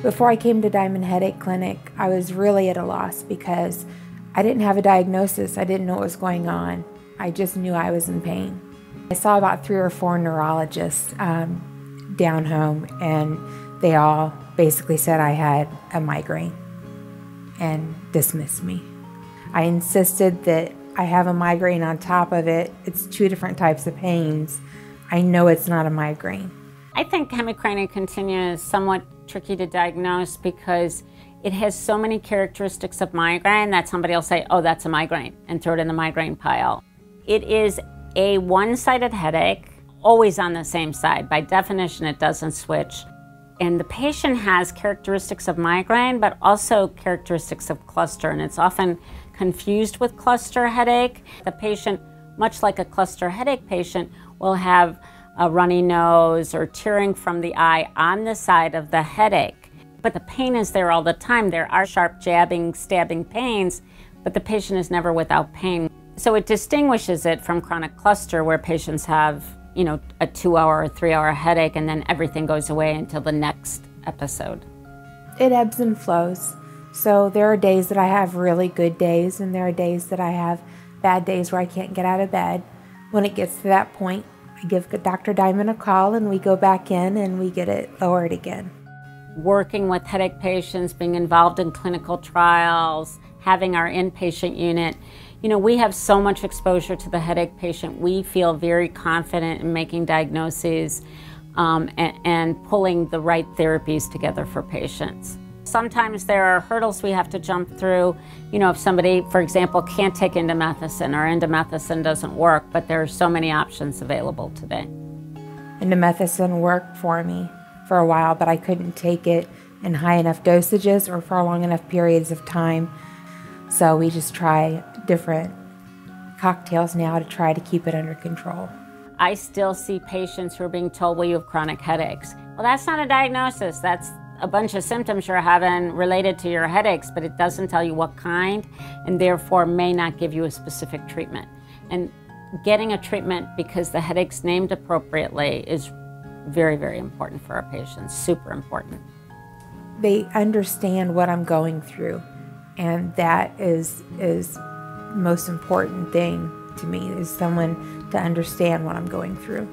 Before I came to Diamond Headache Clinic, I was really at a loss because I didn't have a diagnosis. I didn't know what was going on. I just knew I was in pain. I saw about 3 or 4 neurologists down home, and they all basically said I had a migraine and dismissed me. I insisted that I have a migraine on top of it. It's 2 different types of pains. I know it's not a migraine. I think Hemicrania Continua is somewhat tricky to diagnose because it has so many characteristics of migraine that somebody will say, oh, that's a migraine, and throw it in the migraine pile. It is a one-sided headache, always on the same side. By definition, it doesn't switch. And the patient has characteristics of migraine, but also characteristics of cluster, and it's often confused with cluster headache. The patient, much like a cluster headache patient, will have a runny nose or tearing from the eye on the side of the headache. But the pain is there all the time. There are sharp jabbing, stabbing pains, but the patient is never without pain. So it distinguishes it from chronic cluster where patients have, a 2-hour or 3-hour headache and then everything goes away until the next episode. It ebbs and flows. So there are days that I have really good days, and there are days that I have bad days where I can't get out of bed. When it gets to that point, I give Dr. Diamond a call and we go back in and we get it lowered again. Working with headache patients, being involved in clinical trials, having our inpatient unit, we have so much exposure to the headache patient. We feel very confident in making diagnoses and pulling the right therapies together for patients. Sometimes there are hurdles we have to jump through. If somebody, for example, can't take indomethacin or indomethacin doesn't work, but there are so many options available today. Indomethacin worked for me for a while, but I couldn't take it in high enough dosages or for long enough periods of time. So we just try different cocktails now to try to keep it under control. I still see patients who are being told, well, you have chronic headaches. Well, that's not a diagnosis. That's a bunch of symptoms you're having related to your headaches, but it doesn't tell you what kind and therefore may not give you a specific treatment. And getting a treatment because the headache's named appropriately is very, very important for our patients, super important. They understand what I'm going through, and that is the most important thing to me, is someone to understand what I'm going through.